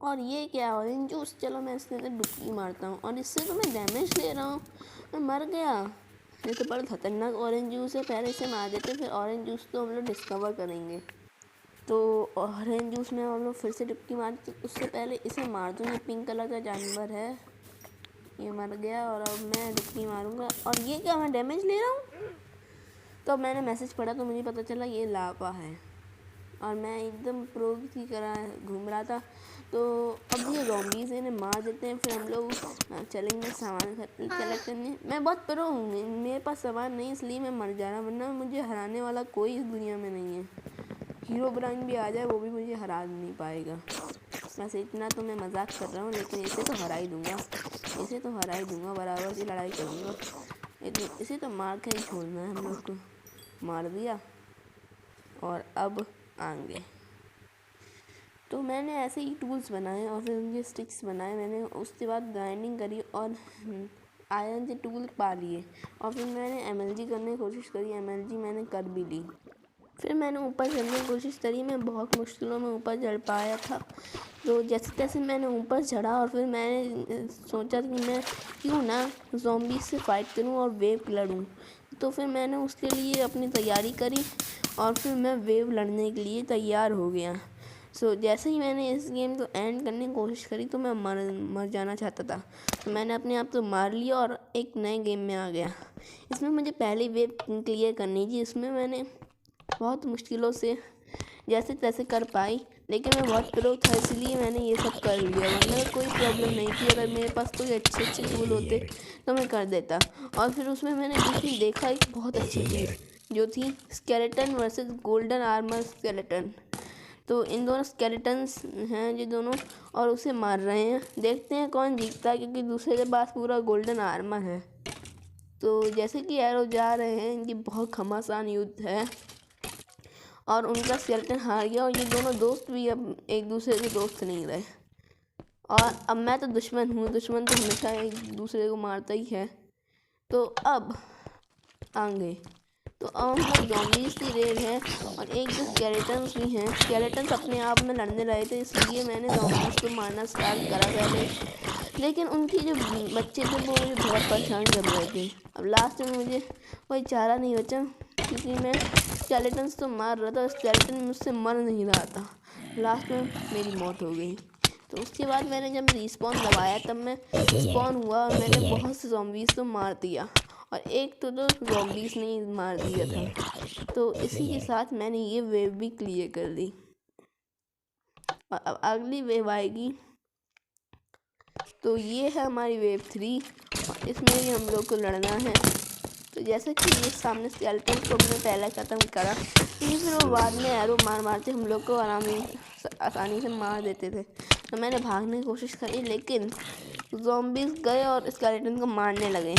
और ये क्या ऑरेंज जूस, चलो मैं इसके अंदर डुबकी मारता हूँ। और इससे तो मैं डैमेज ले रहा हूँ, मैं मर गया। ये तो बड़ा खतरनाक ऑरेंज जूस है, पहले इसे मार देते फिर ऑरेंज जूस तो हम लोग डिस्कवर करेंगे। तो ऑरेंज जूस में हम लोग फिर से डुबकी मारते, उससे पहले इसे मार दूँ। ये पिंक कलर का जानवर है, ये मर गया। और अब मैं डुबकी मारूंगा। और ये क्या, मैं डैमेज ले रहा हूँ। तो अब मैंने मैसेज पढ़ा तो मुझे पता चला ये लावा है, और मैं एकदम प्रो की तरह घूम रहा था। तो अब ये ज़ॉम्बीज़ इन्हें मार देते हैं, फिर हम लोग चलेंगे सामान कलेक्ट करने। मैं बहुत प्रो हूँ, मेरे पास सामान नहीं इसलिए मैं मर जा रहा, वरना मुझे हराने वाला कोई इस दुनिया में नहीं है। हीरो ब्रांड भी आ जाए वो भी मुझे हरा नहीं पाएगा। बस इतना तो मैं मजाक कर रहा हूँ, लेकिन इसे तो हरा ही दूँगा, इसे तो हरा ही दूँगा, बराबर की लड़ाई करूँगा। इसे तो मार कर ही छोड़ना है। हम लोग को मार दिया और अब आगे तो मैंने ऐसे ही टूल्स बनाए और फिर उनके स्टिक्स बनाए मैंने। उसके बाद ग्राइंडिंग करी और आयरन के टूल पा लिए। और फिर मैंने एमएलजी करने की कोशिश करी, एमएलजी मैंने कर भी ली। फिर मैंने ऊपर चढ़ने की कोशिश करी, मैं बहुत मुश्किलों में ऊपर चढ़ पाया था। तो जैसे तैसे मैंने ऊपर चढ़ा और फिर मैंने सोचा कि मैं क्यों ना ज़ॉम्बी से फ़ाइट करूं और वेव लड़ूं। तो फिर मैंने उसके लिए अपनी तैयारी करी और फिर मैं वेव लड़ने के लिए तैयार हो गया। जैसे ही मैंने इस गेम को एंड करने की कोशिश करी तो मैं मर जाना चाहता था, तो मैंने अपने आप को मार लिया और एक नए गेम में आ गया। इसमें मुझे पहली वेव क्लियर करनी थी, इसमें मैंने बहुत मुश्किलों से जैसे तैसे कर पाई, लेकिन मैं बहुत प्रो था इसलिए मैंने ये सब कर लिया, वरना कोई प्रॉब्लम नहीं थी। अगर मेरे पास कोई अच्छे अच्छे टूल होते तो मैं कर देता। और फिर उसमें मैंने दूसरी देखा एक बहुत अच्छी चीज़ जो थी skeleton versus golden armour skeleton. तो इन दोनों स्केलेटन्स हैं जो दोनों, और उसे मार रहे हैं। देखते हैं कौन जीतता है, क्योंकि दूसरे के पास पूरा गोल्डन आर्मर है। तो जैसे कि एरो जा रहे हैं, इनकी बहुत घमासान युद्ध है और उनका स्केलेटन हार गया। और ये दोनों दोस्त भी अब एक दूसरे के दोस्त नहीं रहे। और अब मैं तो दुश्मन हूँ, दुश्मन तो हमेशा एक दूसरे को मारता ही है। तो अब आगे तो अब हम लोग ज़ॉम्बीज़ की रेड है और एक दो स्केलेटन्स भी हैं। स्केलेटन्स अपने आप में लड़ने रहे थे, इसलिए मैंने ज़ॉम्बीज़ को मारना स्टार्ट करा पहले, लेकिन उनके जो बच्चे थे वो मुझे बहुत परेशान कर रहे थे। अब लास्ट में मुझे कोई चारा नहीं बचा, क्योंकि मैं स्केलेटन्स तो मार रहा था, स्केलेटन मुझसे मर नहीं रहा था। लास्ट में मेरी मौत हो गई। तो उसके बाद मैंने जब रिस्पॉन दबाया तब मैं स्पॉन हुआ और मैंने बहुत से ज़ॉम्बीज़ को मार दिया, और एक तो ज़ॉम्बीज़ ने ही मार दिया था। तो इसी के साथ मैंने ये वेव भी क्लियर कर ली। और अब अगली वेव आएगी, तो ये है हमारी वेव 3 और इसमें भी हम लोग को लड़ना है। तो जैसा कि ये सामने स्केलेटन को हमने पहले ख़त्म करा, फिर वो बाद में एरो मार के हम लोग को आसानी से मार देते थे। तो मैंने भागने की कोशिश करी, लेकिन ज़ॉम्बीज़ गए और स्केलेटन को मारने लगे,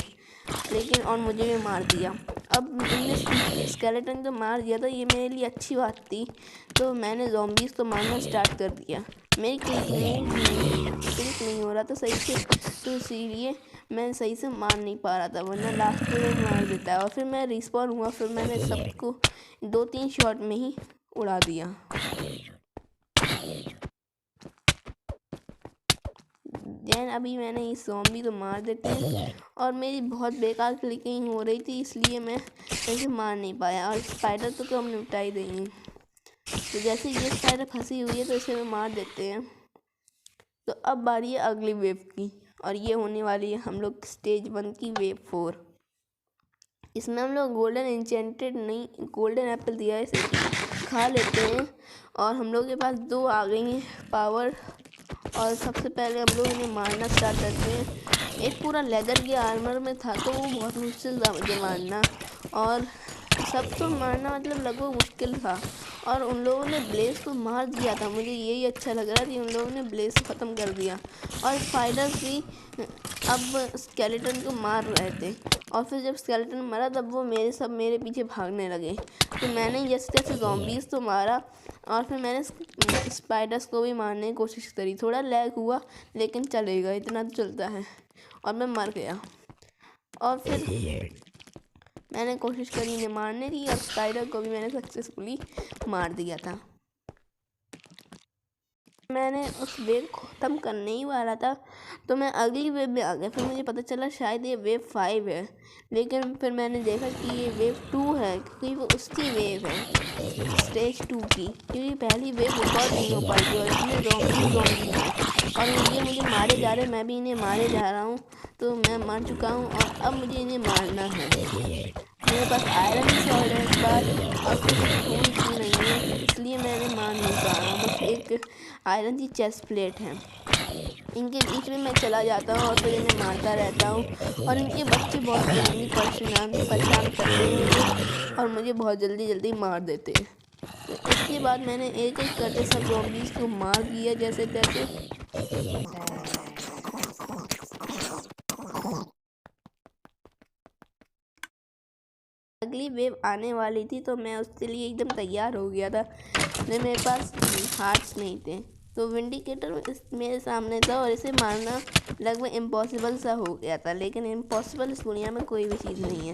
लेकिन और मुझे भी मार दिया। अब इनने स्केलेटन को मार दिया, तो ये मेरे लिए अच्छी बात थी। तो मैंने ज़ॉम्बीज़ को मारना स्टार्ट कर दिया। मेरी क्लिक नहीं हो रहा था सही से, तो इसीलिए मैं सही से मार नहीं पा रहा था, वरना लास्ट में वो मार देता है। और फिर मैं रिस्पॉन हुआ, फिर मैंने सबको 2-3 शॉट में ही उड़ा दिया। देन अभी मैंने इस ज़ॉम्बी को मार देते हैं, और मेरी बहुत बेकार क्लिकिंग हो रही थी इसलिए मैं ऐसे मार नहीं पाया। और स्पाइडर तो हम निपटा ही देंगे। तो जैसे ये स्पाइडर फंसी हुई है तो इसे मैं मार देते हैं। तो अब बारी है अगली वेव की, और ये होने वाली है हम लोग स्टेज 1 की वेव 4। इसमें हम लोग गोल्डन इंचेंटेड नहीं, गोल्डन एप्पल दिया है, इसे खा लेते हैं। और हम लोग के पास 2 आ गई हैं पावर, और सबसे पहले हम लोग इन्हें मारना स्टार्ट करते हैं। एक पूरा लेदर के आर्मर में था, तो वो बहुत मुश्किल था मुझे मारना, और सबको मारना मतलब लगभग मुश्किल था। और उन लोगों ने ब्लेस को मार दिया था, मुझे यही अच्छा लग रहा था कि उन लोगों ने ब्लेस को ख़त्म कर दिया। और स्पाइडर्स भी अब स्केलेटन को मार रहे थे, और फिर जब स्केलेटन मरा तब वो मेरे पीछे भागने लगे। तो मैंने जैसे तैसे ज़ॉम्बीज़ तो मारा, और फिर मैंने स्पाइडर्स को भी मारने की कोशिश करी। थोड़ा लैग हुआ, लेकिन चलेगा, इतना तो चलता है। और मैं मर गया, और फिर मैंने कोशिश करी इन्हें मारने की, और स्पाइडर को भी मैंने सक्सेसफुली मार दिया था। मैंने उस वेव को ख़त्म करने ही वाला था तो मैं अगली वेव में आ गया। फिर मुझे पता चला शायद ये वेव 5 है, लेकिन फिर मैंने देखा कि ये वेव 2 है, क्योंकि वो उसकी वेव है स्टेज 2 की, क्योंकि पहली वेव रिकॉर्ड नहीं हो पाई थी और इसमें ज़ॉम्बी थे और ये मुझे मारे जा रहे, मैं भी इन्हें मारे जा रहा हूँ। तो मैं मार चुका हूँ और अब मुझे इन्हें मारना है। मेरे पास आयरन स्वॉर्ड है इस बार और कुछ खून की नहीं है, इसलिए मैंने मार नहीं पा रहा हूँ। बस एक आयरन की चेस्ट प्लेट है। इनके बीच में मैं चला जाता हूँ और फिर इन्हें मारता रहता हूँ और इनके बच्चे बहुत जल्दी परेशान करते हैं मुझे और मुझे बहुत जल्दी मार देते हैं। तो इसके बाद मैंने एक एक करके सब ज़ॉम्बीज़ को मार दिया जैसे तैसे। अगली वेव आने वाली थी तो मैं उसके लिए एकदम तैयार हो गया था। मेरे पास हार्ट्स नहीं थे तो विंडिकेटर मेरे सामने था और इसे मारना लगभग इम्पॉसिबल सा हो गया था, लेकिन इम्पॉसिबल इस दुनिया में कोई भी चीज़ नहीं है।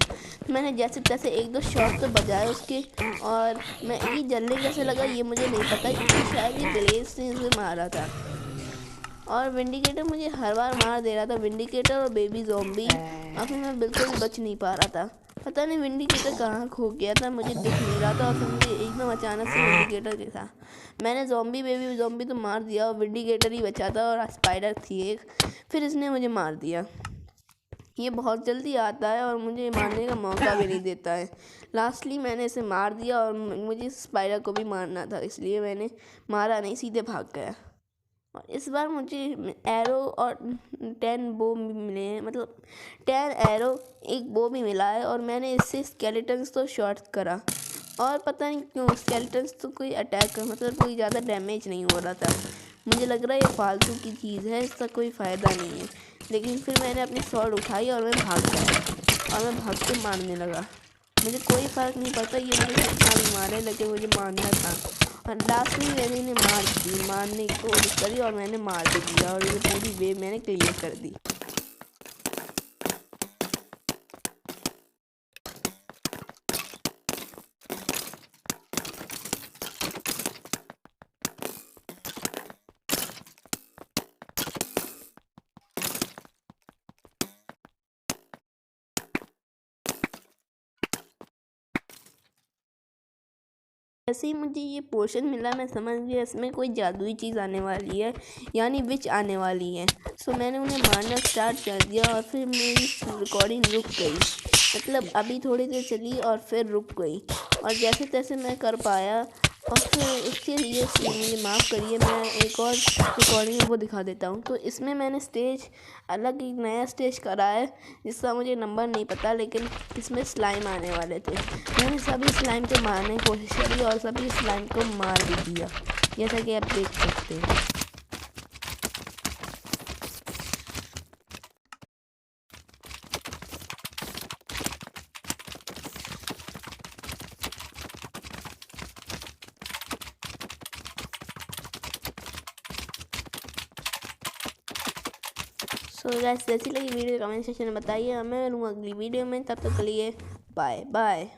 मैंने जैसे तैसे एक दो शॉट तो बजाए उसके और मैं ये जलने कैसे लगा ये मुझे नहीं पता, क्योंकि शायद ये ब्लेड से इसे मारा था और विंडिकेटर मुझे हर बार मार दे रहा था, विंडिकेटर और बेबी ज़ॉम्बी, और फिर मैं बिल्कुल बच नहीं पा रहा था। पता नहीं विंडिकेटर कहाँ खो गया था, मुझे दिख नहीं रहा था और फिर मुझे एकदम अचानक से विंडिकेटर दिखा। मैंने बेबी ज़ॉम्बी तो मार दिया और विंडिकेटर ही बचा था और स्पाइडर थी एक, फिर इसने मुझे मार दिया। ये बहुत जल्दी आता है और मुझे मारने का मौका भी नहीं देता है। लास्टली मैंने इसे मार दिया और मुझे स्पाइडर को भी मारना था, इसलिए मैंने मारा नहीं, सीधे भाग गया। और इस बार मुझे एरो और 10 बो मिले हैं, मतलब 10 एरो एक बो भी मिला है और मैंने इससे स्केलेटन्स तो शॉट करा और पता नहीं क्यों स्केलेटन्स तो कोई अटैक मतलब कोई ज़्यादा डैमेज नहीं हो रहा था। मुझे लग रहा है ये फालतू की चीज़ है, इसका कोई फ़ायदा नहीं है, लेकिन फिर मैंने अपनी स्वॉर्ड उठाई और मैं भाग गया और मैं भाग के मारने लगा। मुझे कोई फ़र्क नहीं पड़ता ये मुझे कितना भी मारे, लेकिन मुझे मारना था और लास्ट में मैंने इन्हें मारने की कोशिश करी और मैंने मार भी दिया और ये पूरी वेव मैंने क्लियर कर दी। जैसे ही मुझे ये पोर्शन मिला मैं समझ गया इसमें कोई जादुई चीज़ आने वाली है, यानी विच आने वाली है। सो मैंने उन्हें मारना स्टार्ट कर दिया और फिर मेरी रिकॉर्डिंग रुक गई, मतलब अभी थोड़ी देर चली और फिर रुक गई और जैसे तैसे मैं कर पाया। और फिर उसके लिए मुझे माफ़ करिए, मैं एक और रिकॉर्डिंग वो दिखा देता हूँ। तो इसमें मैंने स्टेज अलग एक नया स्टेज करा है जिसका मुझे नंबर नहीं पता, लेकिन इसमें स्लाइम आने वाले थे। मैंने सभी स्लाइम को मारने की कोशिश करी और सभी स्लाइम को मार भी दिया, जैसा कि आप देख सकते हैं। सो गाइस जैसी लगी वीडियो कमेंट सेक्शन में बताइए, मैं मिलूँगा अगली वीडियो में, तब तक के लिए बाय बाय।